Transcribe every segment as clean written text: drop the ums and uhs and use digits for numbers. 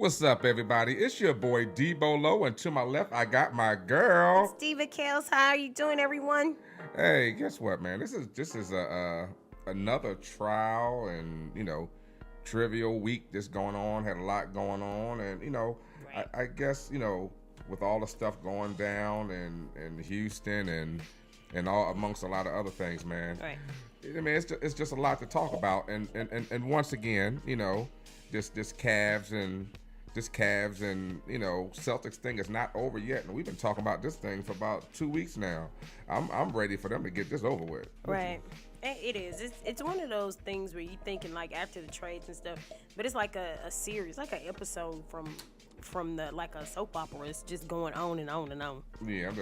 What's up, everybody? It's your boy Debo, and to my left, I got my girl. It's Diva Kellz. How are you doing, everyone? Hey, guess what, man? This is another trial and trivial week that's going on. Had a lot going on, and Right. I guess with all the stuff going down in Houston and all amongst a lot of other things, man. Right. I mean, it's just a lot to talk about, and once again, this Cavs and Celtics thing is not over yet, and we've been talking about this thing for about 2 weeks now. I'm ready for them to get this over with. Right. It is. It's one of those things where you're thinking like after the trades and stuff, but it's like a series, like an episode from the like a soap opera. It's just going on and on and on. Yeah,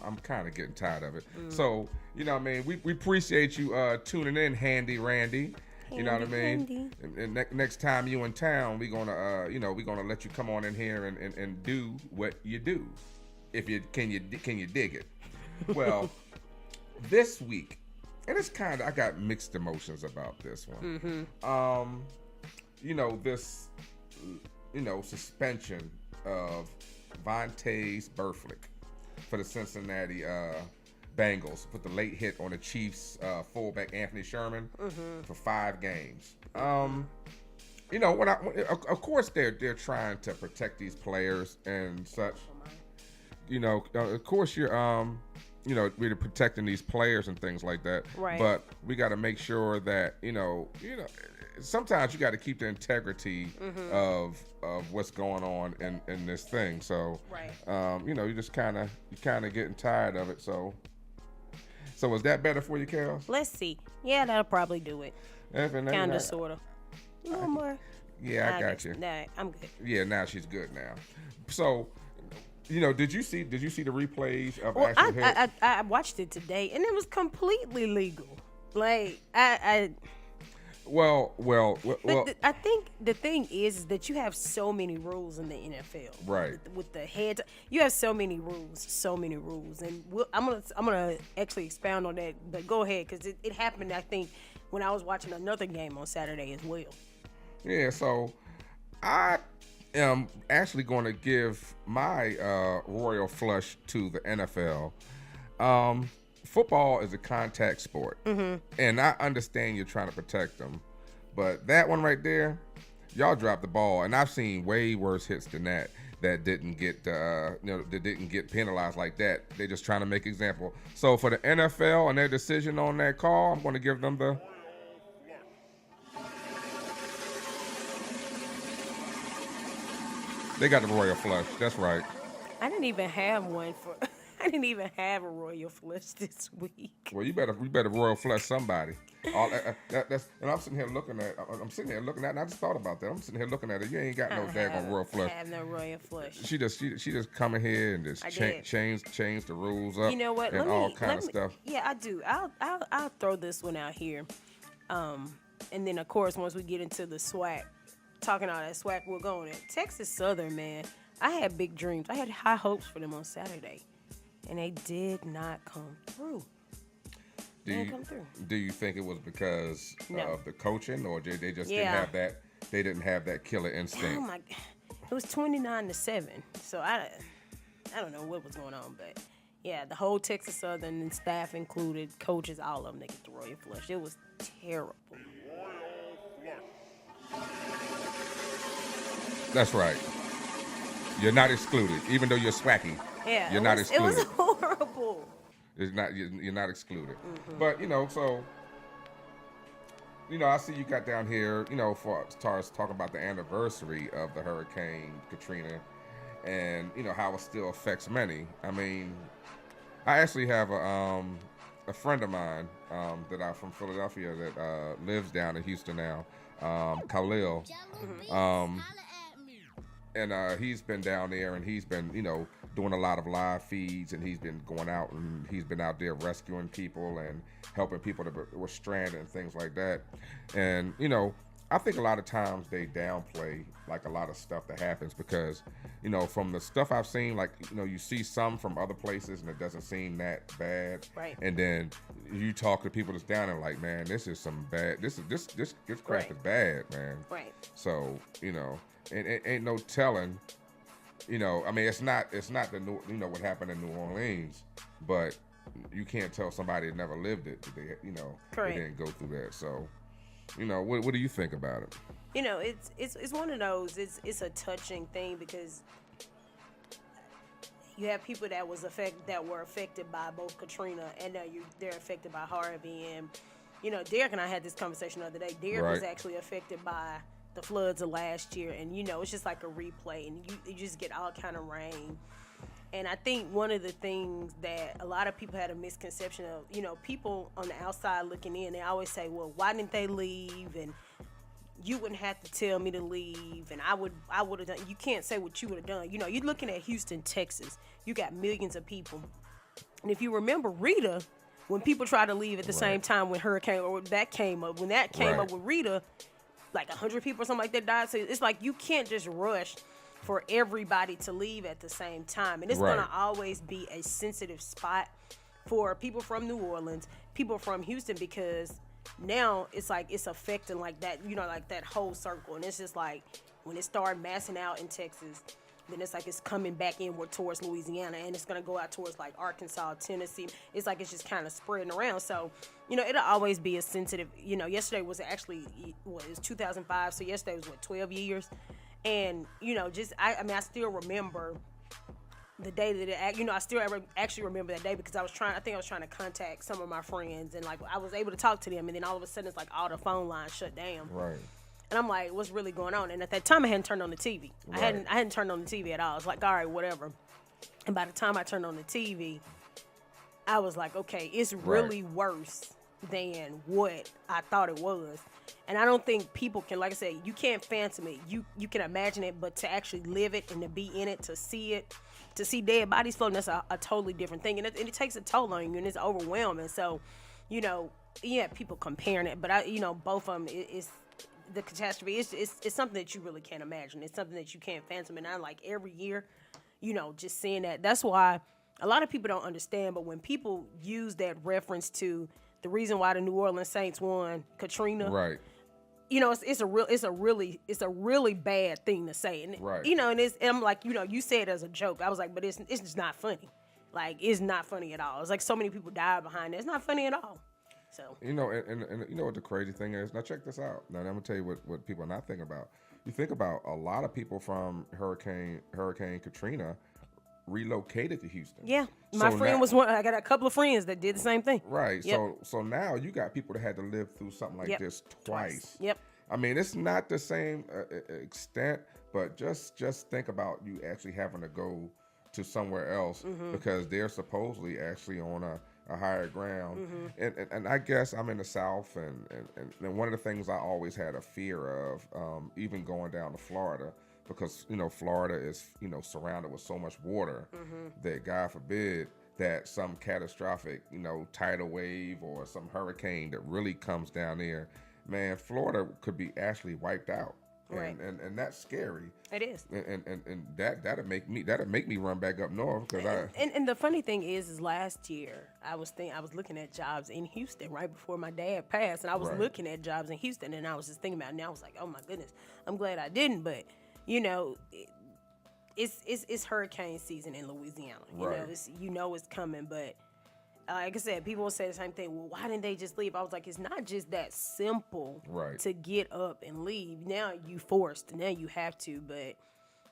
I'm kind of getting tired of it. So what I mean, we appreciate you tuning in, Handy Randy. You know what I mean? And next time you in town, we gonna let you come on in here and do what you do. If you can you dig it? Well, this week, and it's kind of I got mixed emotions about this one. This suspension of Vontaze Burfict for the Cincinnati Bengals, put the late hit on the Chiefs fullback Anthony Sherman for 5 games. Of course they're trying to protect these players and such. Of course you're we're protecting these players and things like that. Right. But we got to make sure that sometimes you got to keep the integrity of what's going on in this thing. So Right. you just kind of getting tired of it. So is that better for you, Kellz? Let's see. Yeah, that'll probably do it. Kind of, sort of. A little more. Yeah, I got you. Nah, I'm good. Yeah, now she's good now. So, did you see the replays of Well, actual hits? I watched it today, and it was completely legal. Like Well. I think the thing is that you have so many rules in the NFL. Right. With the heads, you have so many rules, and I'm gonna actually expound on that. But go ahead, because it happened. I think when I was watching another game on Saturday as well. Yeah. So I am actually going to give my royal flush to the NFL. Football is a contact sport, and I understand you're trying to protect them, but that one right there, y'all dropped the ball, and I've seen way worse hits than that didn't get that didn't get penalized like that. They're just trying to make example. So for the NFL and their decision on that call, I'm going to give them the. They got the royal flush. That's right. I didn't even have one for. I didn't even have a royal flush this week. Well, you better royal flush somebody. That's and I'm sitting here looking at. And I just thought about that. I'm sitting here looking at it. You ain't got no daggone royal flush. I have no royal flush. She just come in here and just change the rules up. You know what? And all kind of stuff. Yeah, I do. I'll throw this one out here, and then of course once we get into the SWAC, talking all that SWAC, we're going at Texas Southern. Man, I had big dreams. I had high hopes for them on Saturday. And they did not come through. Do you think it was because of the coaching, or they just Yeah. didn't have that? They didn't have that killer instinct. Oh my! It was 29-7. So I don't know what was going on, but yeah, the whole Texas Southern and staff included, coaches, all of them, they get the royal flush. It was terrible. That's right. You're not excluded, even though you're swacky. Yeah, You're not excluded. It was horrible. It's not you're not excluded. But so I see you got down here, for as far as talking about the anniversary of the Hurricane Katrina, and how it still affects many. I mean, I actually have a friend of mine that I'm from Philadelphia that lives down in Houston now, Khalil. And he's been down there, and he's been, doing a lot of live feeds, and he's been going out, and he's been out there rescuing people and helping people that were stranded and things like that. And, I think a lot of times they downplay, like, a lot of stuff that happens because, from the stuff I've seen, like, you see some from other places, and it doesn't seem that bad. Right. And then you talk to people that's down there like, man, this is some bad. This crap Right. is bad, man. Right. So and it ain't no telling. I mean, it's not the new, what happened in New Orleans, but you can't tell somebody that never lived it that they didn't go through that. So, what do you think about it? It's one of those. It's a touching thing because you have people that were affected by both Katrina and now they're affected by Harvey. And Derek and I had this conversation the other day. Derek was actually affected by the floods of last year, and it's just like a replay, and you just get all kind of rain. And I think one of the things that a lot of people had a misconception of, people on the outside looking in, they always say, well, why didn't they leave? And you wouldn't have to tell me to leave, and I would have done. You can't say what you would have done. You're looking at Houston, Texas. You got millions of people, and if you remember Rita, when people tried to leave at the same time when hurricane or that came up, when that came up with Rita, like 100 people or something like that died. So it's like you can't just rush for everybody to leave at the same time, and it's gonna always be a sensitive spot for people from New Orleans, people from Houston, because now it's like it's affecting like that, like that whole circle. And it's just like when it started massing out in Texas, then it's like it's coming back inward towards Louisiana, and it's gonna go out towards like Arkansas, Tennessee. It's like it's just kind of spreading around. So it'll always be a sensitive. Yesterday was actually it was 2005, so yesterday was 12 years, and I still remember the day that I still actually remember that day because I think I was trying to contact some of my friends, and like I was able to talk to them, and then all of a sudden it's like all the phone lines shut down. Right. And I'm like, what's really going on? And at that time I hadn't turned on the TV. I hadn't turned on the TV at all. I was like, all right, whatever. And by the time I turned on the TV, I was like, okay, it's really worse than what I thought it was. And I don't think people can, like I said, you can't phantom it. You can imagine it, but to actually live it and to be in it, to see it, to see dead bodies floating, that's a totally different thing. And it takes a toll on you, and it's overwhelming. So, people comparing it, but both of them, it's the catastrophe. It's something that you really can't imagine. It's something that you can't phantom. And I like every year, just seeing that. That's why a lot of people don't understand. But when people use that reference to the reason why the New Orleans Saints won Katrina, right? It's a really bad thing to say, and and I'm like, you say it as a joke. I was like, but it's just not funny. Like, it's not funny at all. It's like so many people died behind it. It's not funny at all. So and you know what the crazy thing is? Now check this out. Now I'm gonna tell you what people are not thinking about. You think about a lot of people from Hurricane Katrina relocated to Houston. Yeah, my friend was one. I got a couple of friends that did the same thing. Right. Yep. So now you got people that had to live through something like this twice. Yep. I mean, it's not the same extent, but just think about you actually having to go to somewhere else because they're supposedly actually on a higher ground. And I guess I'm in the South, and one of the things I always had a fear of, even going down to Florida, because Florida is surrounded with so much water that God forbid that some catastrophic tidal wave or some hurricane that really comes down there, man, Florida could be actually wiped out. Right. And that's scary. It is. And that'll make me run back up north because and the funny thing is last year I was looking at jobs in Houston right before my dad passed, and I was looking at jobs in Houston, and I was just thinking about it, and I was like, oh my goodness, I'm glad I didn't, but it's hurricane season in Louisiana. It's coming, but like I said, people will say the same thing. Well, why didn't they just leave? I was like, it's not just that simple to get up and leave. Now you forced. Now you have to. But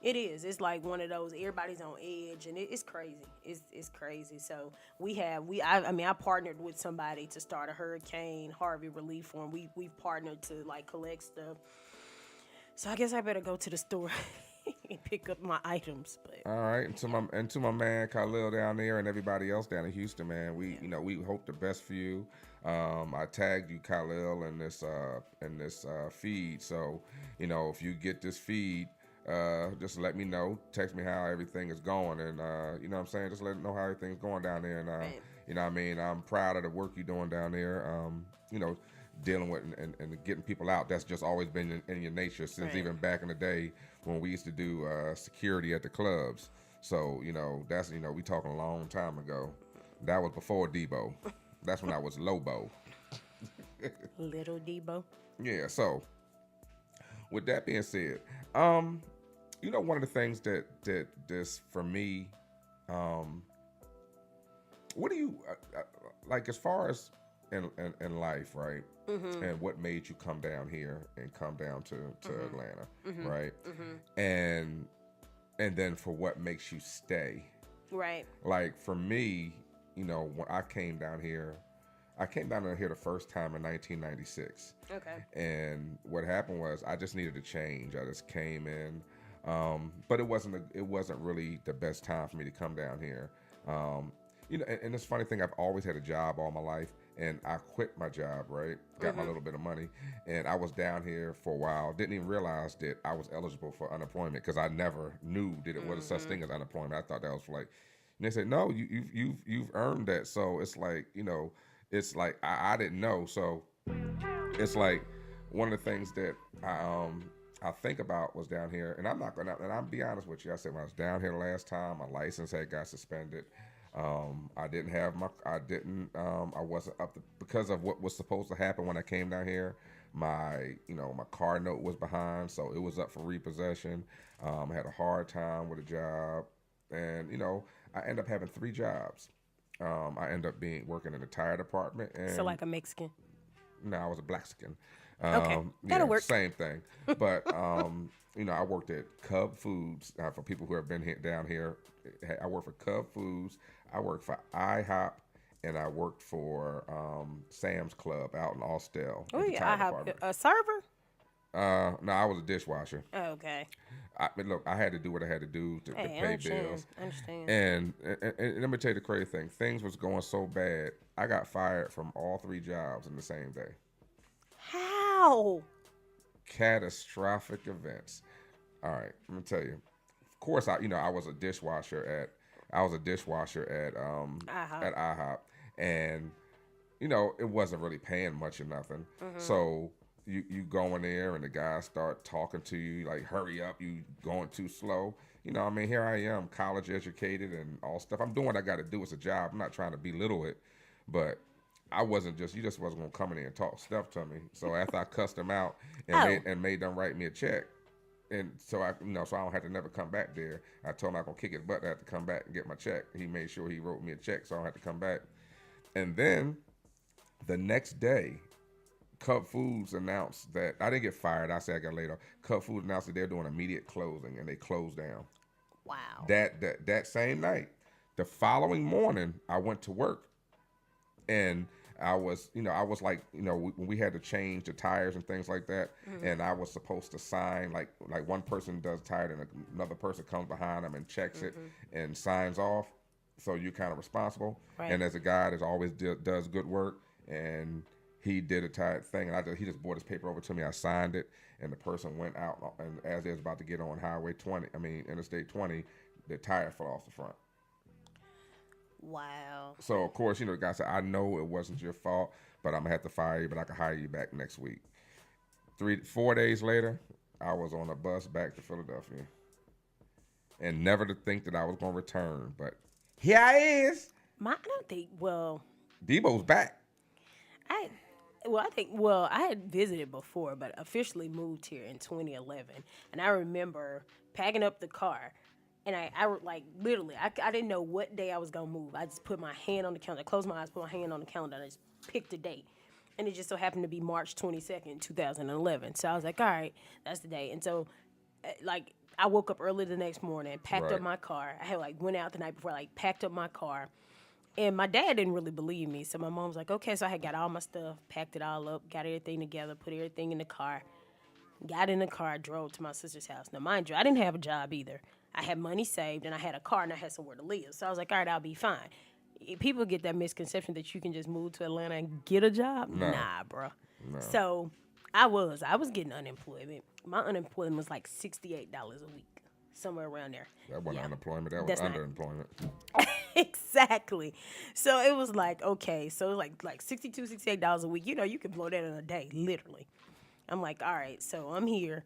it is. It's like one of those. Everybody's on edge, and it's crazy. It's crazy. So I partnered with somebody to start a Hurricane Harvey relief fund. We've partnered to like collect stuff. So I guess I better go to the store and pick up my items. But all right, and to my man Khalil down there and everybody else down in Houston, man, we we hope the best for you. I tagged you, Khalil, in this feed. So if you get this feed, just let me know. Text me how everything is going, and what I'm saying, just let me know how everything's going down there. And I'm proud of the work you're doing down there. Dealing with and getting people out. That's just always been in your nature since even back in the day when we used to do security at the clubs. So that's we talking a long time ago. That was before Debo. That's when I was Lobo. Little Debo. Yeah. So, with that being said, one of the things that this for me, what do you like as far as in life, right? And what made you come down here and come down to Atlanta, right? And then for what makes you stay, right? Like for me, when I came down here the first time in 1996. Okay. And what happened was I just needed a change. I just came in, but it wasn't really the best time for me to come down here. And this funny thing, I've always had a job all my life, and I quit my job, right? Got my little bit of money, and I was down here for a while. Didn't even realize that I was eligible for unemployment because I never knew that it was such thing as unemployment. I thought that was like, and they said, no, you've earned that. So it's like, it's like I didn't know. So it's like one of the things that I think about was down here, and I'll be honest with you. I said when I was down here last time, my license had got suspended. I wasn't up to, because of what was supposed to happen when I came down here. My car note was behind, so it was up for repossession. I had a hard time with a job, and I ended up having 3 jobs. I ended up working in the tire department. And so like a Mexican? No, I was a Blaxican. Okay, that'll work. Same thing. But I worked at Cub Foods. For people who have been down here, I worked for Cub Foods. I worked for IHOP, and I worked for Sam's Club out in Austell. Oh yeah, IHOP. A server? No, I was a dishwasher. Oh, okay. Look, I had to do what I had to do to pay bills. I understand. And let me tell you the crazy thing. Things was going so bad, I got fired from all 3 jobs in the same day. How? Catastrophic events. All right, let me tell you. Of course, I was a dishwasher at IHOP, and it wasn't really paying much or nothing. So you go in there and the guys start talking to you like, hurry up, you going too slow. Here I am, college educated and all stuff. I'm doing what I got to do. It's a job. I'm not trying to belittle it, but you just wasn't gonna come in there and talk stuff to me. So after I cussed them out and made them write me a check, and so I don't have to never come back there. I told him I'm gonna kick his butt. I have to come back and get my check. He made sure he wrote me a check, so I don't have to come back. And then the next day, Cub Foods announced that I didn't get fired. I said I got laid off. Cub Foods announced that they're doing immediate closing, and they closed down. Wow. That same night, the following morning, I went to work, and I was like, when we had to change the tires and things like that, and I was supposed to sign, like one person does tire and another person comes behind them and checks it and signs off. So you're kind of responsible. Right. And as a guy that always does good work, and he did a tire thing, and he just brought his paper over to me. I signed it, and the person went out, and as they was about to get on Interstate 20, the tire fell off the front. Wow. So, of course, the guy said, I know it wasn't your fault, but I'm going to have to fire you, but I can hire you back next week. 4 days later, I was on a bus back to Philadelphia. And never to think that I was going to return, but here I is. I don't think, Debo's back. I had visited before, but officially moved here in 2011. And I remember packing up the car. And I like literally, I didn't know what day I was gonna move. I just put my hand on the calendar, closed my eyes, put my hand on the calendar, and I just picked a date. And it just so happened to be March 22nd, 2011. So I was like, all right, that's the day. And so, I woke up early the next morning, packed up my car. I had went out the night before, packed up my car. And my dad didn't really believe me. So my mom was like, okay. So I had got all my stuff, packed it all up, got everything together, put everything in the car. Got in the car, drove to my sister's house. Now, mind you, I didn't have a job either. I had money saved, and I had a car, and I had somewhere to live. So I was like, all right, I'll be fine. People get that misconception that you can just move to Atlanta and get a job. No. Nah, bro. No. So I was getting unemployment. My unemployment was like $68 a week, somewhere around there. That wasn't unemployment. That was underemployment. Exactly. So it was like, okay. So it was like $62, $68 a week. You can blow that in a day, literally. I'm like, all right. So I'm here.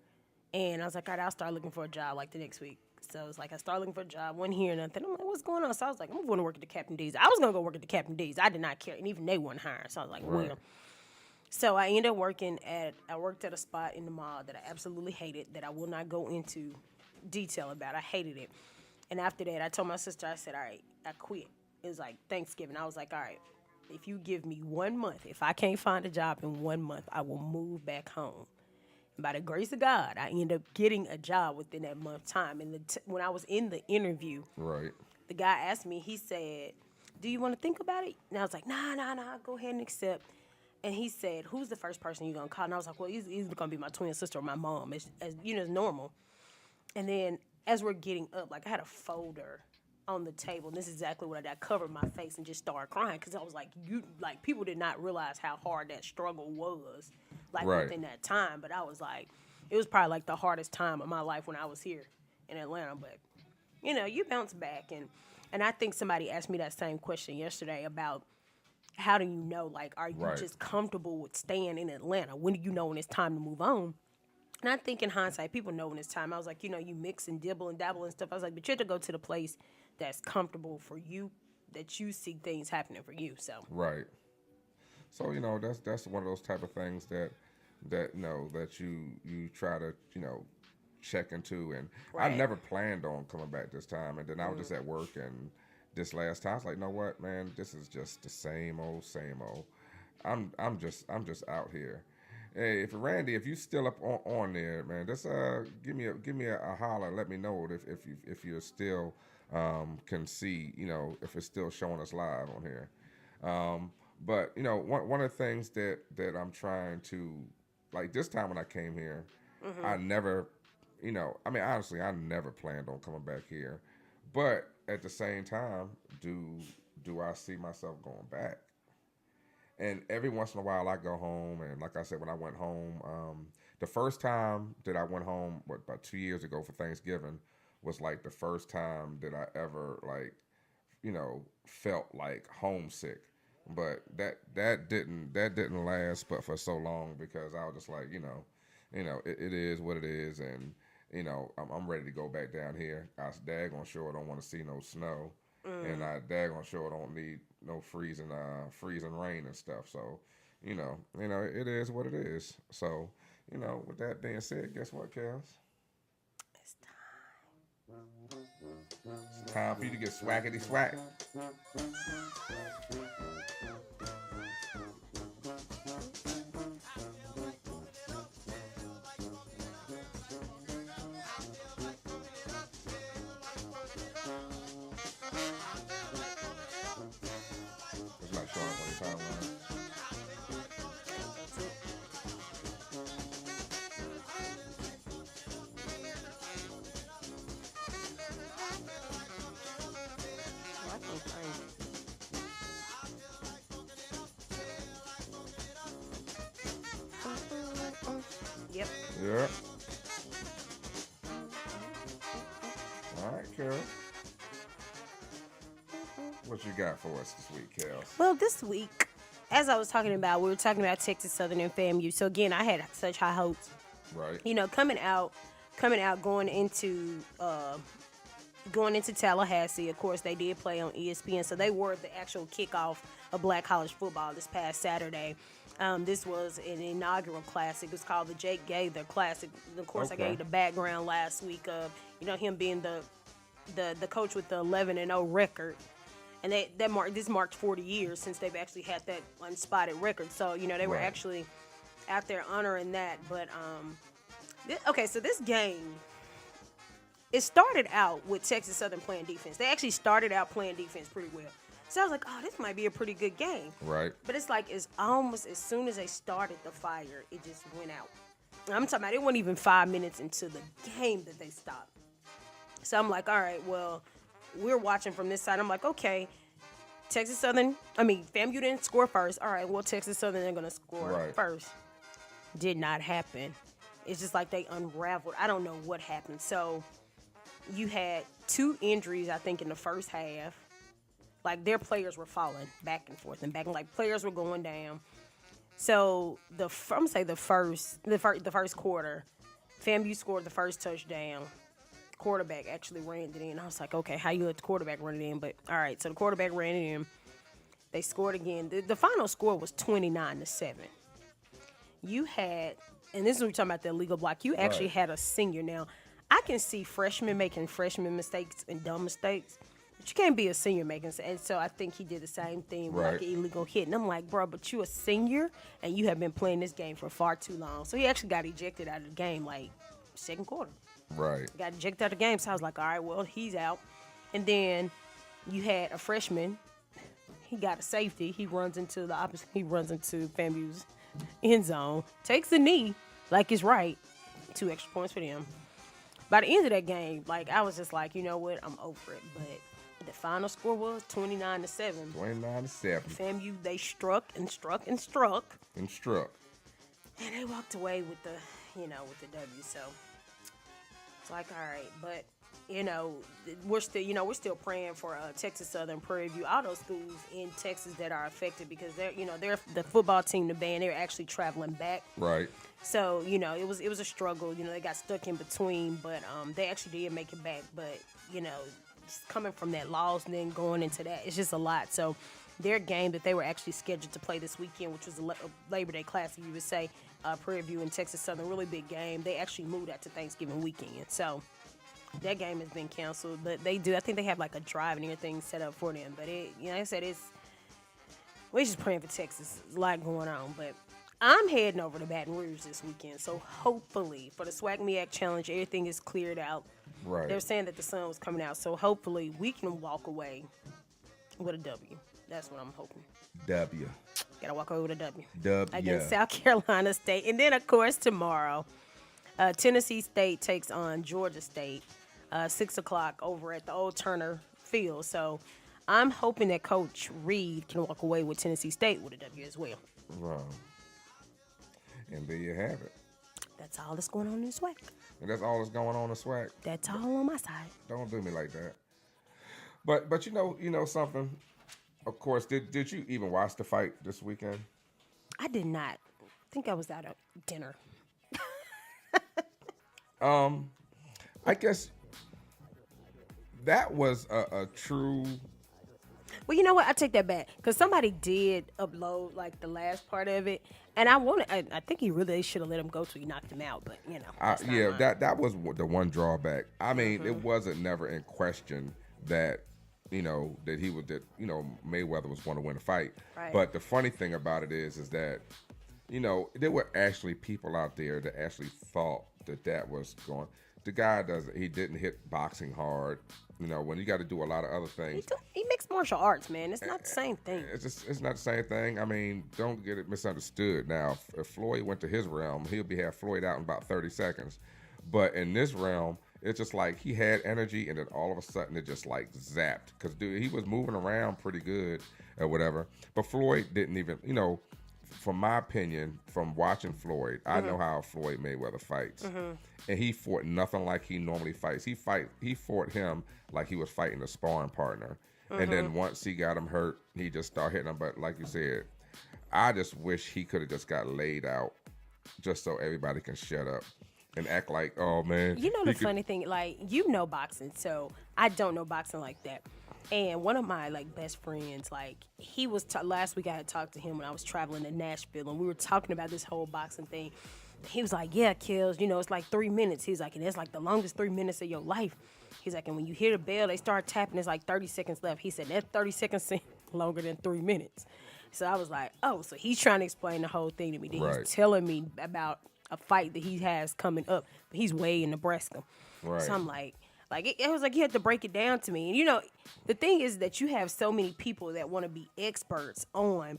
And I was like, all right, I'll start looking for a job the next week. So it's like I started looking for a job, wasn't hearing nothing. I'm like, what's going on? So I was like, I'm going to work at the Captain D's. I was going to go work at the Captain D's. I did not care, and even they weren't hiring. So I was like, Right. well. So I ended up I worked at a spot in the mall that I absolutely hated, that I will not go into detail about. I hated it. And after that, I told my sister, I said, all right, I quit. It was like Thanksgiving. I was like, all right, if you give me 1 month, if I can't find a job in 1 month, I will move back home. And by the grace of God, I ended up getting a job within that month time. And when I was in the interview, Right. the guy asked me, he said, do you want to think about it? And I was like, nah, go ahead and accept. And he said, who's the first person you're going to call? And I was like, well, he's going to be my twin sister or my mom. It's normal. And then as we're getting up, like I had a folder on the table. And this is exactly what I did. I covered my face and just started crying because I was like, people did not realize how hard that struggle was, like within that time. But I was like, it was probably like the hardest time of my life when I was here in Atlanta. But, you bounce back. And I think somebody asked me that same question yesterday about, how do you know, like, are you just comfortable with staying in Atlanta? When do you know when it's time to move on? And I think in hindsight, people know when it's time. I was like, you mix and dibble and dabble and stuff. I was like, but you have to go to the place that's comfortable for you, that you see things happening for you. So Right. So, that's one of those type of things that you try to, check into. And I never planned on coming back this time. And then I was just at work, and this last time I was like, you know what, man, this is just the same old. I'm just out here. Hey, if you still up on there, man, just give me a holler. Let me know if you're still can see, if it's still showing us live on here. But one of the things that I'm trying to, like, this time when I came here, I never, honestly, I never planned on coming back here. But at the same time, do I see myself going back? And every once in a while, I go home, and like I said, when I went home, the first time that I went home, about 2 years ago for Thanksgiving, was like the first time that I ever felt like homesick. But that didn't last, but for so long, because I was just like, it is what it is, and I'm ready to go back down here. I was daggone sure I don't want to see no snow, and I daggone sure don't need no freezing rain and stuff. So, it is what it is. So, with that being said, guess what, Kels? it's time. It's time for you to get swaggity swag. It's not showing up on your timeline. I can't find it. Yep. Yeah. All right, Kels. What you got for us this week, Kels? Well, this week, as I was talking about, we were talking about Texas Southern and FAMU. So again, I had such high hopes. Right. Coming out, going into Tallahassee. Of course, they did play on ESPN, so they were the actual kickoff of Black college football this past Saturday. This was an inaugural classic. It's called the Jake Gaither Classic. Of course, Okay. I gave the background last week of him being the coach with the 11-0 record. And this marked 40 years since they've actually had that unspotted record. So, they were actually out there honoring that. But, so this game, it started out with Texas Southern playing defense. They actually started out playing defense pretty well. So I was like, oh, this might be a pretty good game. Right. But it's like, it's almost as soon as they started the fire, it just went out. I'm talking about, it wasn't even 5 minutes into the game that they stopped. So I'm like, all right, well, we're watching from this side. I'm like, okay, FAMU didn't score first. All right, well, Texas Southern, they're going to score first. Did not happen. It's just like they unraveled. I don't know what happened. So you had 2 injuries, I think, in the first half. Like, their players were falling back and forth and back. And, like, players were going down. So the first quarter, FAMU scored the first touchdown. quarterback actually ran it in. I was like, okay, how you let the quarterback run it in? But all right, so the quarterback ran it in. They scored again. The final score was 29-7. You had, and this is when we're talking about the illegal block. You actually had a senior. Now, I can see freshmen making freshman mistakes and dumb mistakes, but you can't be a senior making. And so I think he did the same thing with like an illegal hit. And I'm like, bro, but you a senior and you have been playing this game for far too long. So he actually got ejected out of the game like second quarter. Right. Got ejected out of the game. So I was like, all right, well, he's out. And then you had a freshman. He got a safety. He runs into the opposite. He runs into FAMU's end zone, takes the knee like it's right. 2 extra points for them. By the end of that game, like I was just like, you know what, I'm over it. But the final score was 29-7. 29-7. FAMU, they struck and struck and struck. And struck. And they walked away with the, with the W. So it's like, all right, but we're still praying for Texas Southern, Prairie View, all those schools in Texas that are affected because they're the football team, the band, they're actually traveling back. Right. So it was a struggle. They got stuck in between, but they actually did make it back. But just coming from that loss and then going into that, it's just a lot. So their game that they were actually scheduled to play this weekend, which was a Labor Day Classic, you would say, Prairie View and Texas Southern, really big game. They actually moved that to Thanksgiving weekend. So that game has been canceled, but I think they have like a drive and everything set up for them. But like I said, we're just praying for Texas. There's a lot going on, but I'm heading over to Baton Rouge this weekend. So hopefully for the Swag MEAC Challenge, everything is cleared out. Right. They're saying that the sun was coming out, so hopefully we can walk away with a W. That's what I'm hoping. W. Gotta walk away with a W. W. Against South Carolina State. And then, of course, tomorrow, Tennessee State takes on Georgia State, 6 o'clock over at the old Turner Field. So I'm hoping that Coach Reed can walk away with Tennessee State with a W as well. Wow. And there you have it. That's all that's going on in the SWAC. And that's all that's going on in SWAC. That's all on my side. Don't do me like that. But you know something. Of course, did you even watch the fight this weekend? I did not. I think I was out at dinner. I guess that was a true. Well, you know what? I take that back because somebody did upload like the last part of it, and I think he really should have let him go till he knocked him out. But that was the one drawback. I mean, it wasn't never in question that Mayweather was going to win a fight. Right. But the funny thing about it is that there were actually people out there that actually thought that was going. The guy he didn't hit boxing hard. When you got to do a lot of other things. He mixed martial arts, man. It's not the same thing. It's not the same thing. I mean, don't get it misunderstood. Now, if Floyd went to his realm, he'll have Floyd out in about 30 seconds. But in this realm, it's just like he had energy, and then all of a sudden it just like zapped. Because dude, he was moving around pretty good or whatever. But Floyd didn't even, from my opinion, from watching Floyd, I know how Floyd Mayweather fights, and he fought nothing like he normally fights. He fought him like he was fighting a sparring partner, and then once he got him hurt, he just started hitting him. But like you said, I just wish he could have just got laid out, just so everybody can shut up and act like, oh man. The funny thing, like boxing, so I don't know boxing like that. And one of my best friends, he was last week I had talked to him when I was traveling to Nashville, and we were talking about this whole boxing thing. He was like, "Yeah, Kellz, it's like 3 minutes." He's like, "And it's like the longest 3 minutes of your life." He's like, "And when you hear the bell, they start tapping. It's like 30 seconds left." He said that 30 seconds seemed longer than 3 minutes. So I was like, "Oh, so he's trying to explain the whole thing to me. Then he's telling me about a fight that he has coming up, but he's way in Nebraska." Right. So I'm like it was like he had to break it down to me. And the thing is that you have so many people that want to be experts on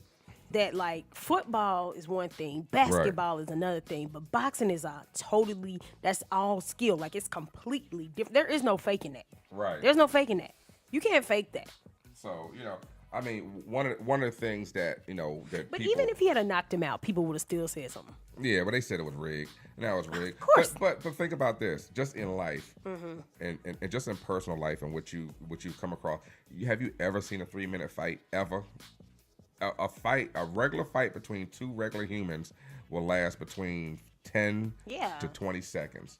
that. Football is one thing, basketball is another thing, but boxing is that's all skill. It's completely different. There is no faking that. Right. There's no faking that. You can't fake that. So I mean, one of the things that that. But even if he had knocked him out, people would have still said something. Yeah, but they said it was rigged. Now it's rigged. Of course. But think about this: just in life, and just in personal life, and what you come across. Have you ever seen a 3-minute fight ever? A regular fight between two regular humans will last between 10 to 20 seconds.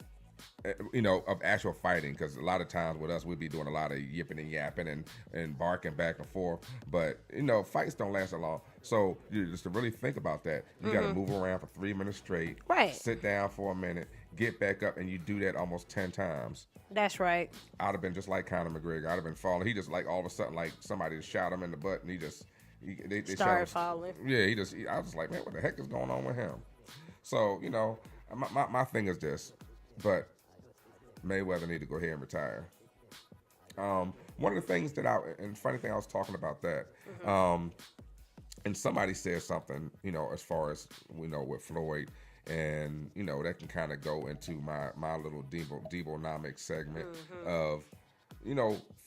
of actual fighting, because a lot of times with us, we'd be doing a lot of yipping and yapping and barking back and forth. But, fights don't last that long. So just to really think about that, you got to move around for 3 minutes straight, Right. sit down for a minute, get back up, and you do that almost 10 times. That's right. I'd have been just like Conor McGregor. I'd have been falling. He just like all of a sudden, like somebody just shot him in the butt, and they Started falling. Yeah, I was just like, man, what the heck is going on with him? So, my thing is this, but Mayweather need to go ahead and retire. One of the things and funny thing, I was talking about that, and somebody said something, as far as, with Floyd, and, that can kind of go into my little Debo-nomic segment of,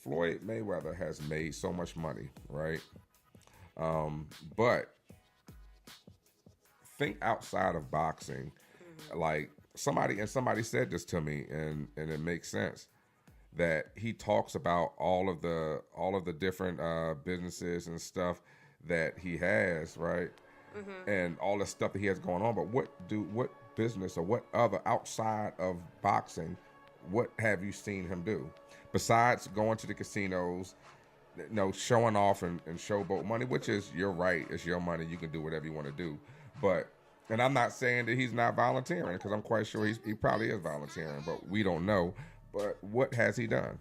Floyd Mayweather has made so much money, right? But think outside of boxing, like somebody said this to me, and it makes sense, that he talks about all of the different businesses and stuff that he has, right? And all the stuff that he has going on. But what business or what other outside of boxing, what have you seen him do besides going to the casinos, showing off and showboat money, which is your right, it's your money, you can do whatever you want to do. But, and I'm not saying that he's not volunteering, because I'm quite sure he probably is volunteering, but we don't know. But what has he done?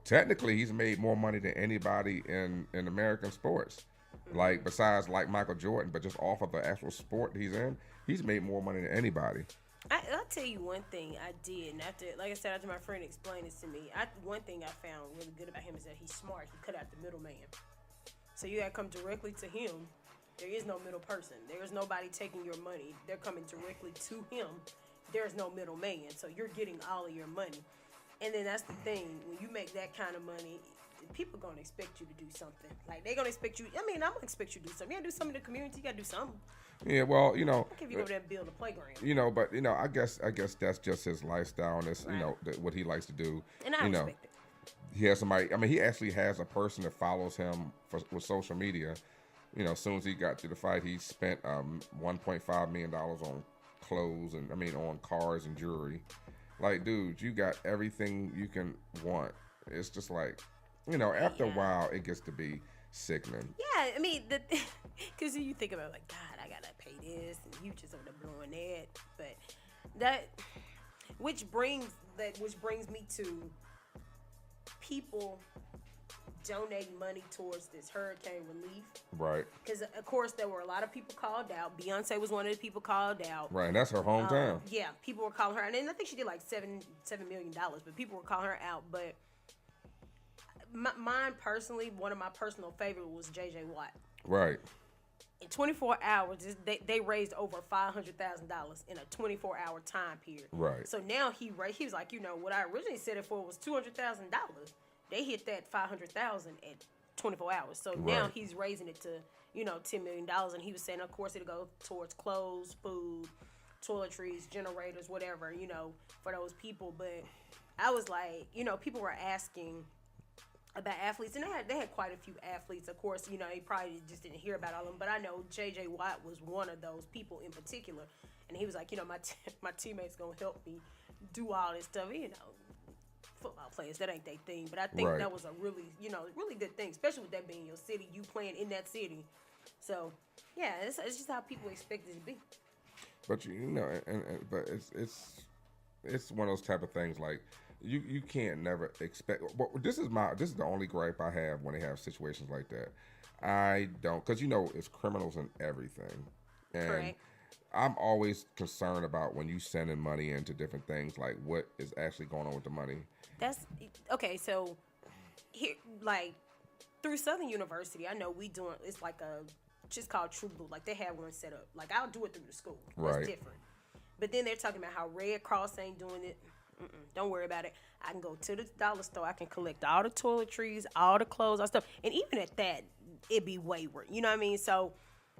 Technically he's made more money than anybody in American sports, like besides like Michael Jordan, but just off of the actual sport he's in, he's made more money than anybody. I'll tell you one thing I did, and after my friend explained this to me, one thing I found really good about him is that he's smart. He cut out the middleman. So you gotta come directly to him. There is no middle person. There is nobody taking your money. They're coming directly to him. There's no middleman. So you're getting all of your money. And then that's the thing. When you make that kind of money, people gonna expect you to do something. Like, they're gonna expect you. I mean, I'm gonna expect you to do something. You gotta do something in the community. You gotta do something. Yeah, well, I can't if you go there and build a playground. But I guess that's just his lifestyle, and that's right. What he likes to do. And I respect it. He has somebody. I mean, he actually has a person that follows him with social media. As soon as he got to the fight, he spent $1.5 million on clothes and on cars and jewelry. Like, dude, you got everything you can want. It's just like, after a while, it gets to be sickening. Yeah, I mean, because you think about like, God, I gotta pay this, and you just over there blowing that. But which brings me to people donating money towards this hurricane relief. Right. Because of course there were a lot of people called out. Beyonce was one of the people called out. Right, and that's her hometown. Yeah, people were calling her, and I think she did like $7 million. But people were calling her out. But mine personally, one of my personal favorites was J.J. Watt. Right. In 24 hours, they raised over $500,000 in a 24-hour time period. Right. So now he was like, what I originally said it for was $200,000. They hit that $500,000 at 24 hours. So now he's raising it to, $10 million. And he was saying, of course, it'll go towards clothes, food, toiletries, generators, whatever, for those people. But I was like, people were asking about athletes, and they had quite a few athletes. Of course, he probably just didn't hear about all of them. But I know J.J. Watt was one of those people in particular. And he was like, my teammates going to help me do all this stuff, football players, that ain't their thing, but I think that was a really, really good thing, especially with that being your city, you playing in that city. So, yeah, it's just how people expect it to be. But but it's one of those type of things like you can't never expect. But this is the only gripe I have when they have situations like that. I don't, because it's criminals and everything, and Correct. I'm always concerned about when you sending money into different things, like what is actually going on with the money. That's okay. So here, like through Southern University, I know we doing it's like just called True Blue. Like they have one set up. Like I'll do it through the school. That's different. But then they're talking about how Red Cross ain't doing it. Don't worry about it. I can go to the dollar store. I can collect all the toiletries, all the clothes, all stuff. And even at that, it'd be wayward. You know what I mean? So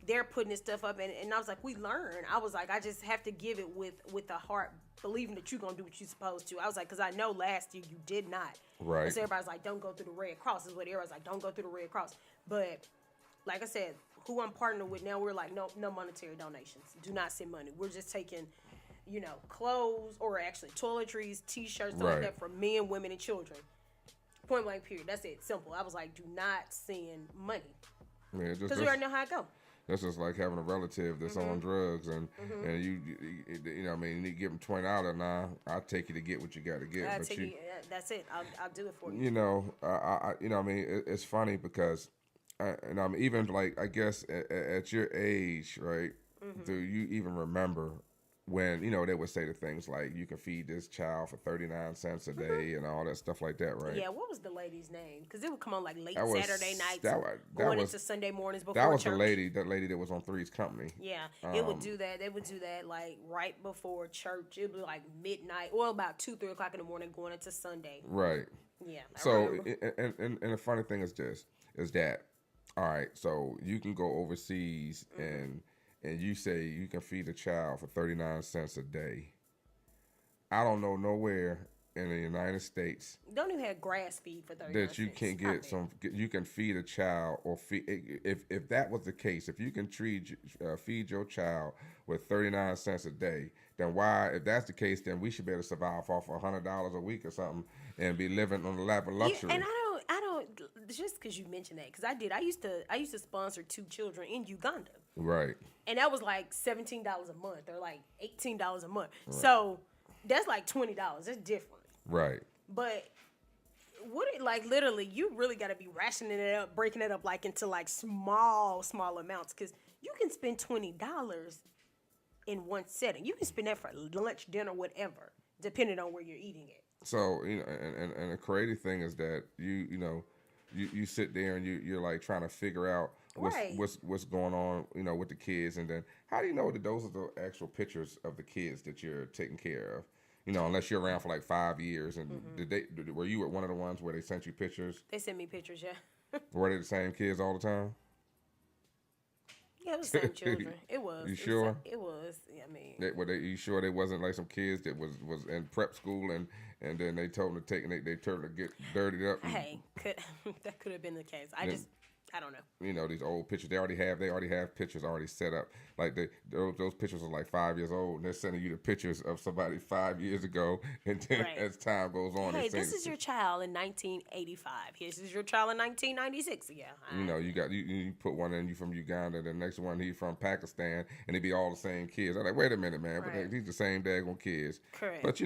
they're putting this stuff up, and I was like, we learn. I was like, I just have to give it with the heart, believing that you're going to do what you're supposed to. I was like, because I know last year you did not. Right. And so everybody's like, don't go through the Red Cross. Is what everybody's like, don't go through the Red Cross. But like I said, who I'm partnering with now, we're like, no monetary donations. Do not send money. We're just taking, clothes or actually toiletries, t-shirts, stuff like that for men, women, and children. Point blank, period. That's it. Simple. I was like, do not send money. Because we already know how it go. That's just like having a relative that's on drugs and you know, what I mean, you need to give them $20. Nah, I'll take you to get what you got to get. That's it. I'll do it for you. You know, you know, what I mean, it's funny because, and I'm even like, I guess at your age, right? Do you even remember when, you know, they would say the things like, you can feed this child for 39 cents a day and all that stuff like that, right? Yeah, what was the lady's name? Because it would come on like late Saturday nights, going into Sunday mornings before church. That was that lady that was on Three's Company. Yeah, it would do that. They would do that like right before church. It would be like midnight, or about 2, 3 o'clock in the morning going into Sunday. Right. Yeah. So, and the funny thing is that, all right, so you can go overseas and you say you can feed a child for 39 cents a day. I don't know nowhere in the United States don't even have grass feed for 39 that you can get you can feed a child or feed if that was the case, if you can feed your child with 39 cents a day, then why, if that's the case, then we should be able to survive off $100 a week or something and be living on the lap of luxury. Yeah, and I don't just because you mentioned that, because I used to sponsor 2 children in Uganda. Right. And that was like $17 a month or like $18 a month. Right. So that's like $20. It's different. Right. But like literally, you really got to be rationing it up, breaking it up like into like small amounts, because you can spend $20 in one setting. You can spend that for lunch, dinner, whatever, depending on where you're eating it. So, you know, and the crazy thing is that you sit there and you're like trying to figure out what's going on, you know, with the kids, and then how do you know that those are the actual pictures of the kids that you're taking care of? You know, unless you're around for like 5 years. And were you at one of the ones where they sent you pictures? They sent me pictures, yeah. Were they the same kids all the time? Yeah, it was the same children. It was. You sure? It was. Yeah, I mean. You sure they wasn't like some kids that was in prep school and then they told them to take and they turned to get dirtied up? Hey, that could have been the case. I don't know. You know, these old pictures they already have pictures already set up. Like those pictures are like 5 years old, and they're sending you the pictures of somebody 5 years ago, and then as time goes on, hey, this is your child in 1985. This is your child in 1996. Yeah. You know, you put one in you from Uganda, the next one he from Pakistan, and they be all the same kids. I'm like, wait a minute, man, but these the same daggone kids. Correct. But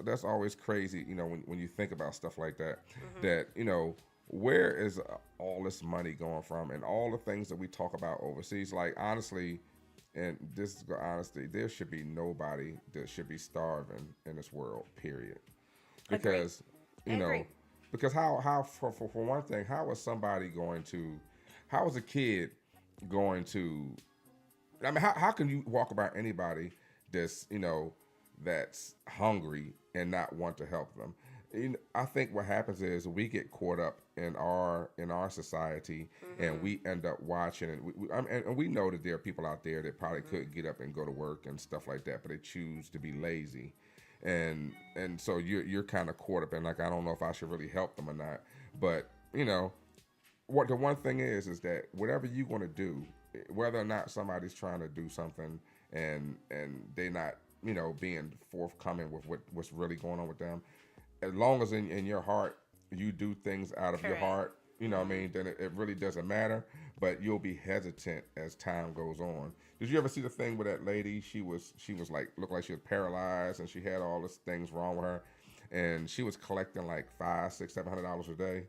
that's always crazy. You know, when you think about stuff like that, that you know. Where is all this money going from, and all the things that we talk about overseas? Like, honestly, and this is the honesty, there should be nobody that should be starving in this world, period. Because, you know, because how for one thing, how is a kid going to, I mean, how can you walk about anybody that's, you know, that's hungry and not want to help them? I think what happens is we get caught up in our society, and we end up watching it. And we know that there are people out there that probably could get up and go to work and stuff like that, but they choose to be lazy, and so you're kind of caught up in, like, I don't know if I should really help them or not. But you know, what the one thing is that whatever you want to do, whether or not somebody's trying to do something and they're not, you know, being forthcoming with what's really going on with them. As long as in your heart you do things out of your heart, you know what I mean, then it really doesn't matter. But you'll be hesitant as time goes on. Did you ever see the thing with that lady? She was like, looked like she was paralyzed, and she had all these things wrong with her, and she was collecting like $500, $600, $700 a day.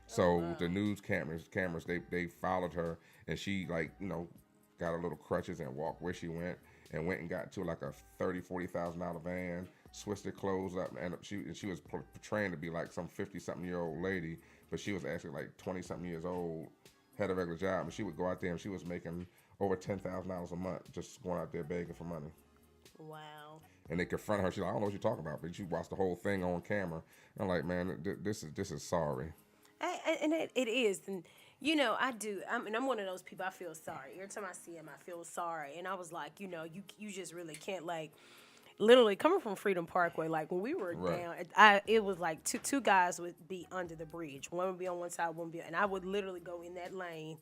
So the news cameras they followed her, and she, like, you know, got her little crutches and walked where she went and got to like a $30,000-$40,000 van. Switched her clothes up, and she was portraying to be like some 50-something-year-old lady, but she was actually like 20-something years old, had a regular job, and she would go out there and she was making over $10,000 a month just going out there begging for money. Wow. And they confronted her. She's like, I don't know what you're talking about, but she watched the whole thing on camera. I'm like, man, this is sorry. And it is, and you know, I'm one of those people. I feel sorry every time I see him. I feel sorry, and I was like, you know, you just really can't, like. Literally coming from Freedom Parkway, like when we were down, it was like two guys would be under the bridge. One would be on one side, one would be, and I would literally go in that lane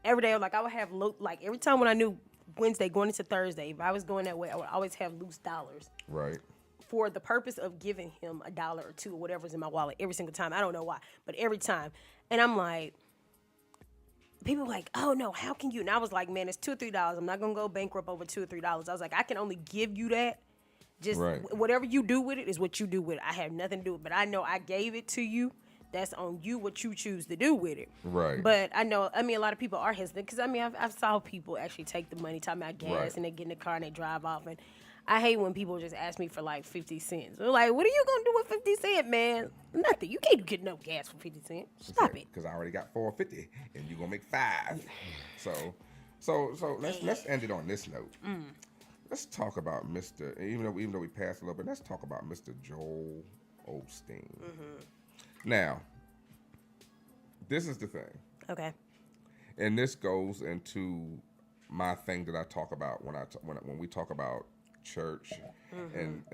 every day. Like I would have like every time when I knew Wednesday going into Thursday, if I was going that way, I would always have loose dollars. Right. For the purpose of giving him $1 or $2 or whatever's in my wallet every single time. I don't know why, but every time. And I'm like, people are like, oh no, how can you? And I was like, man, it's $2 or $3. I'm not gonna go bankrupt over $2 or $3. I was like, I can only give you that. Just whatever you do with it is what you do with it. I have nothing to do with it. But I know I gave it to you. That's on you what you choose to do with it. Right. But I know, I mean, a lot of people are hesitant because, I mean, I've saw people actually take the money, talking about gas, and they get in the car and they drive off. And I hate when people just ask me for like 50 cents. They're like, what are you going to do with 50 cents, man? Nothing. You can't get no gas for 50 cents. Stop it. Because I already got $4.50 and you're going to make $5. So let's end it on this note. Let's talk about Mr. Even though we passed a little bit, let's talk about Mr. Joel Osteen. Now, this is the thing. Okay. And this goes into my thing that I talk about when we talk about church and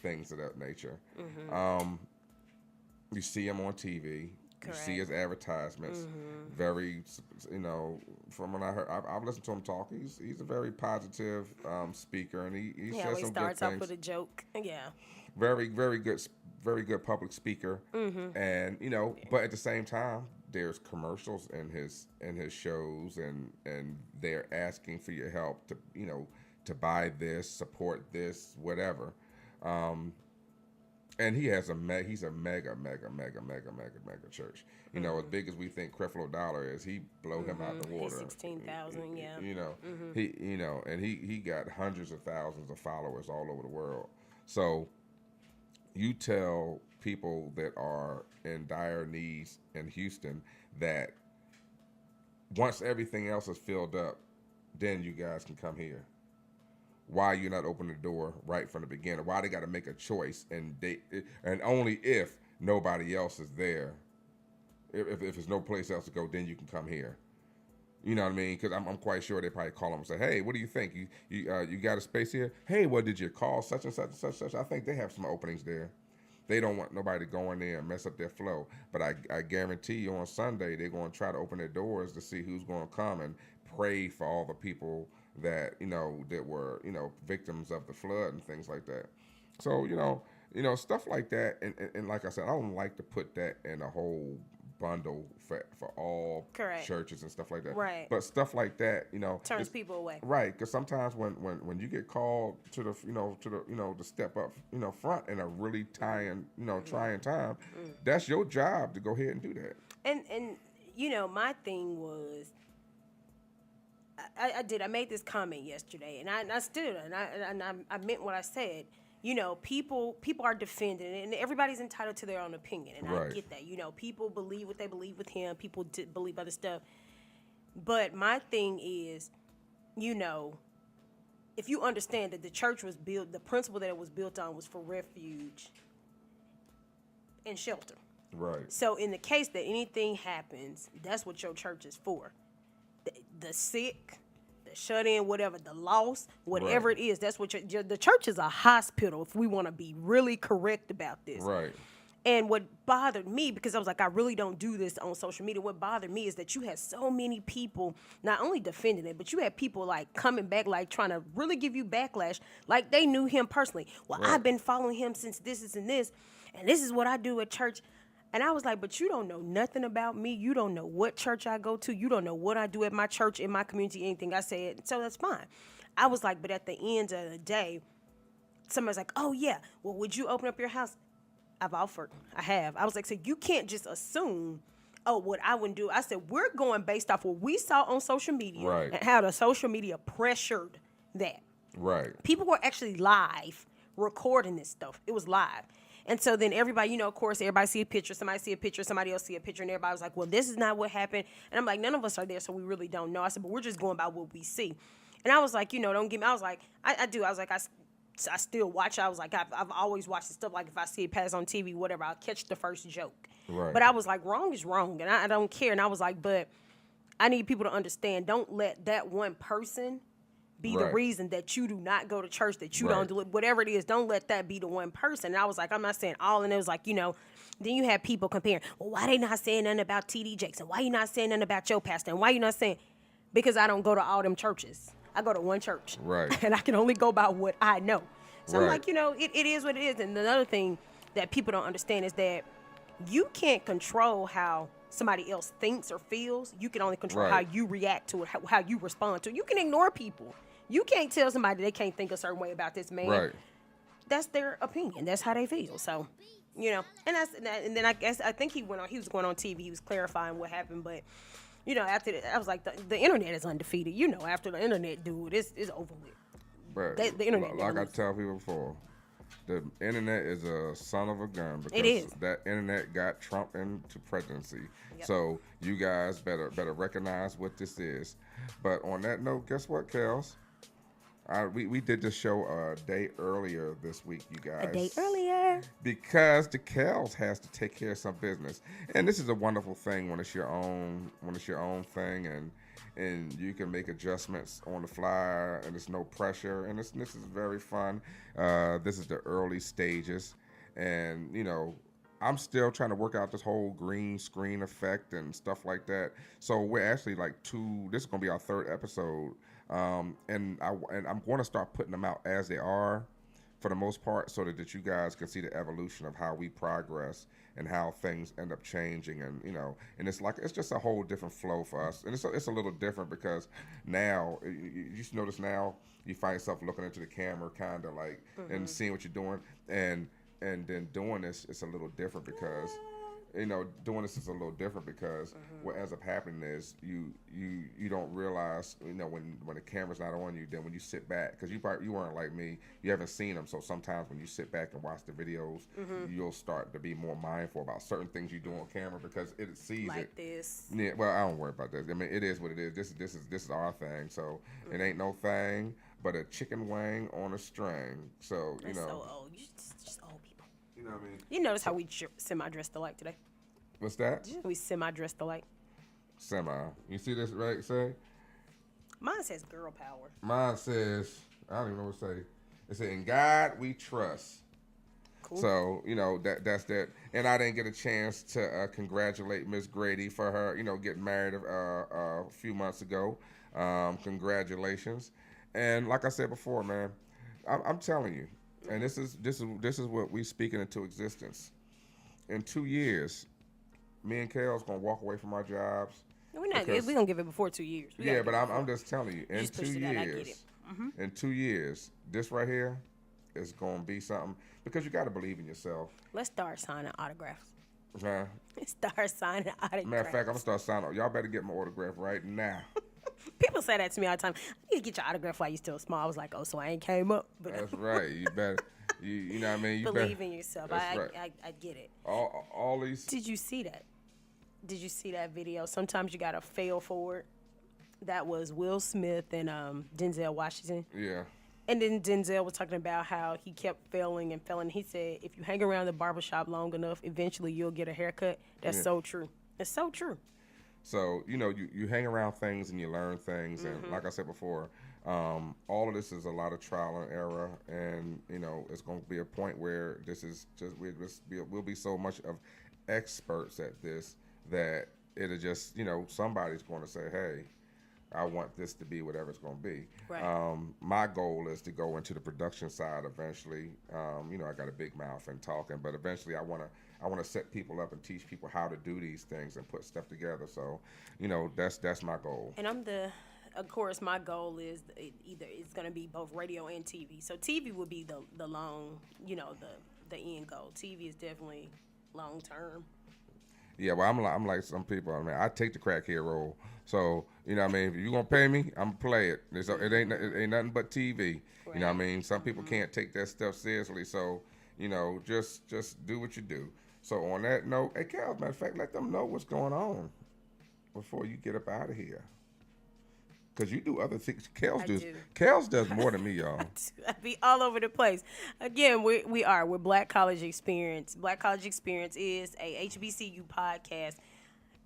things of that nature. You see him on TV. Correct. You see his advertisements. Very, from when I heard, I've listened to him talk. He's a very positive speaker, and he says some good things. He starts off with a joke. Yeah. Very, very good public speaker. And but at the same time, there's commercials in his shows, and they're asking for your help to buy this, support this, whatever. And he's a mega church. As big as we think Creflo Dollar is, he blow him out the water. 16,000, yeah. He got hundreds of thousands of followers all over the world. So you tell people that are in dire needs in Houston that once everything else is filled up, then you guys can come here. Why you're not opening the door right from the beginning? Why they got to make a choice and only if nobody else is there, if there's no place else to go, then you can come here. You know what I mean? Because I'm quite sure they probably call them and say, "Hey, what do you think? You got a space here? Hey, what did you call such and such and such and such? I think they have some openings there." They don't want nobody to go in there and mess up their flow. But I guarantee you on Sunday they're going to try to open their doors to see who's going to come and pray for all the people that that were victims of the flood and things like that. So stuff like that, and like I said, I don't like to put that in a whole bundle for all Correct. churches and stuff like that. Right. But stuff like that, turns people away. Right, because sometimes when you get called to the to step up front in a really trying time, that's your job to go ahead and do that. And my thing was, I made this comment yesterday, and I stood, and I meant what I said. People are defending it, and everybody's entitled to their own opinion, and right. I get that. People believe what they believe with him. People believe other stuff. But my thing is, if you understand that the church was built, the principle that it was built on was for refuge and shelter. Right. So in the case that anything happens, that's what your church is for. The sick, the shut in, whatever, the lost, whatever right. it is, that's what the church is a hospital, if we want to be really correct about this. Right. And what bothered me, because I was like, I really don't do this on social media, what bothered me is that you had so many people not only defending it, but you had people like coming back, like trying to really give you backlash, like they knew him personally. Well, right. I've been following him since this and this is what I do at church. And I was like, but you don't know nothing about me. You don't know what church I go to. You don't know what I do at my church, in my community, anything I said. So that's fine. I was like, but at the end of the day, somebody's like, oh, yeah, well, would you open up your house? I've offered. I have. I was like, so you can't just assume, oh, what I wouldn't do. I said, we're going based off what we saw on social media right. and how the social media pressured that. Right. People were actually live recording this stuff. It was live. And so then everybody, of course, everybody see a picture. Somebody see a picture. Somebody else see a picture. And everybody was like, well, this is not what happened. And I'm like, none of us are there, so we really don't know. I said, but we're just going by what we see. And I was like, don't get me. I was like, I do. I was like, I still watch. I was like, I've always watched the stuff. Like if I see it pass on TV, whatever, I'll catch the first joke. Right. But I was like, wrong is wrong. And I don't care. And I was like, but I need people to understand. Don't let that one person be right. the reason that you do not go to church, that you right. don't do it, whatever it is. Don't let that be the one person. And I was like, I'm not saying all. And it was like, then you have people comparing, well, why they not saying nothing about T.D. Jakes? And why you not saying nothing about your pastor? And why you not saying? Because I don't go to all them churches. I go to one church. Right. And I can only go by what I know. So I'm Right. like, it is what it is. And another thing that people don't understand is that you can't control how somebody else thinks or feels. You can only control Right. how you react to it, how you respond to it. You can ignore people. You can't tell somebody they can't think a certain way about this man. Right. That's their opinion. That's how they feel. So, and then I think he was going on TV. He was clarifying what happened, but after that, I was like, the internet is undefeated. After the internet, dude, it's over with. But The internet. like I tell people before, the internet is a son of a gun because It is. that internet got Trump into presidency. Yep. So you guys better recognize what this is. But on that note, guess what, Kellz? We did this show a day earlier this week, you guys. A day earlier. Because the Kellz has to take care of some business, and this is a wonderful thing when it's your own thing, and you can make adjustments on the fly, and there's no pressure, and this is very fun. This is the early stages, and I'm still trying to work out this whole green screen effect and stuff like that. So we're actually this is gonna be our third episode. And I'm going to start putting them out as they are for the most part so that you guys can see the evolution of how we progress and how things end up changing. And, and it's just a whole different flow for us. And it's a little different because now, you just notice now you find yourself looking into the camera kind of like and seeing what you're doing. And then doing this, it's a little different because doing this is a little different because what ends up happening is you don't realize, when the camera's not on you, then when you sit back, because you weren't like me, you haven't seen them, so sometimes when you sit back and watch the videos, you'll start to be more mindful about certain things you do on camera because it sees like it. this. Yeah, well, I don't worry about that. I mean, it is what it is. This is our thing, so it ain't no thing but a chicken wing on a string. So That's so old. You just old people. You know what I mean? You notice how we semi-dressed alike today? What's that? We semi-dressed alike. Semi. You see this, right, say? Mine says girl power. Mine says, I don't even know what to say. It said, in God we trust. Cool. So, that's that. And I didn't get a chance to congratulate Miss Grady for her, getting married a few months ago. Congratulations. And like I said before, man, I'm telling you, and this is what we speaking into existence. In 2 years, me and Kellz gonna walk away from our jobs. We're gonna give it before 2 years. But I'm just telling you, in 2 years, in 2 years, this right here is gonna be something because you got to believe in yourself. Let's start signing autographs. Huh? Start signing autographs. Matter of fact, I'm gonna start signing. Y'all better get my autograph right now. People say that to me all the time. I need to get your autograph while you're still small. I was like, oh, so I ain't came up. But That's right. You better. You know what I mean? You believe better, in yourself. Right. I get it. All these. Did you see that? Did you see that video? Sometimes you gotta fail forward. That was Will Smith and Denzel Washington. Yeah. And then Denzel was talking about how he kept failing and failing. He said, if you hang around the barbershop long enough, eventually you'll get a haircut. That's so true. It's so true. So, you hang around things and you learn things. And like I said before, all of this is a lot of trial and error. And, it's going to be a point where this is just, we'll be so much of experts at this that it'll just, somebody's going to say, hey, I want this to be whatever it's going to be. Right. My goal is to go into the production side eventually. I got a big mouth and talking, but eventually I want to set people up and teach people how to do these things and put stuff together. So, that's my goal. And of course, my goal is either it's going to be both radio and TV. So TV would be the long, the end goal. TV is definitely long term. Yeah, well, I'm like some people. I mean, I take the crackhead role. So, if you're going to pay me, I'm going to play it. It ain't nothing but TV. Right. You know what I mean? Some people can't take that stuff seriously. So, just do what you do. So, on that note, hey, Kellz, matter of fact, let them know what's going on before you get up out of here. Because you do other things. Kellz does more than me, y'all. I be all over the place. Again, we're Black College Experience. Black College Experience is a HBCU podcast.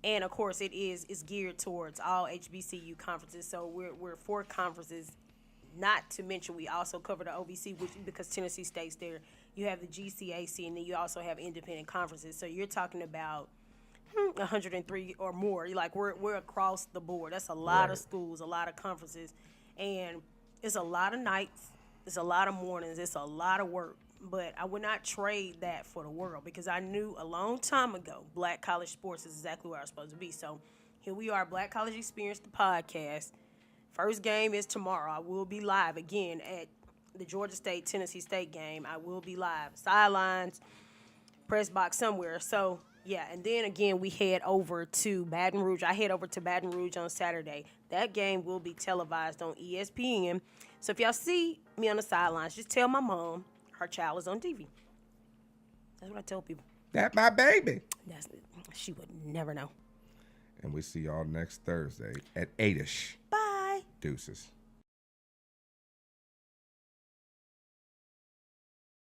And, of course, it's geared towards all HBCU conferences. So we're 4 conferences. Not to mention we also cover the OVC, because Tennessee State's there. You have the GCAC, and then you also have independent conferences. So you're talking about 103 or more. Like we're across the board. That's a lot of schools, a lot of conferences, And it's a lot of nights, it's a lot of mornings, it's a lot of work. But I would not trade that for the world because I knew a long time ago Black College Sports is exactly where I was supposed to be. So here we are, Black College Experience, the podcast. First game is tomorrow. I will be live again at the Georgia State-Tennessee State game. I will be live. Sidelines, press box somewhere. So, yeah, and then again, we head over to Baton Rouge. I head over to Baton Rouge on Saturday. That game will be televised on ESPN. So if y'all see me on the sidelines, just tell my mom her child is on TV. That's what I tell people. That's my baby. She would never know. And we see y'all next Thursday at 8-ish. Bye. Deuces.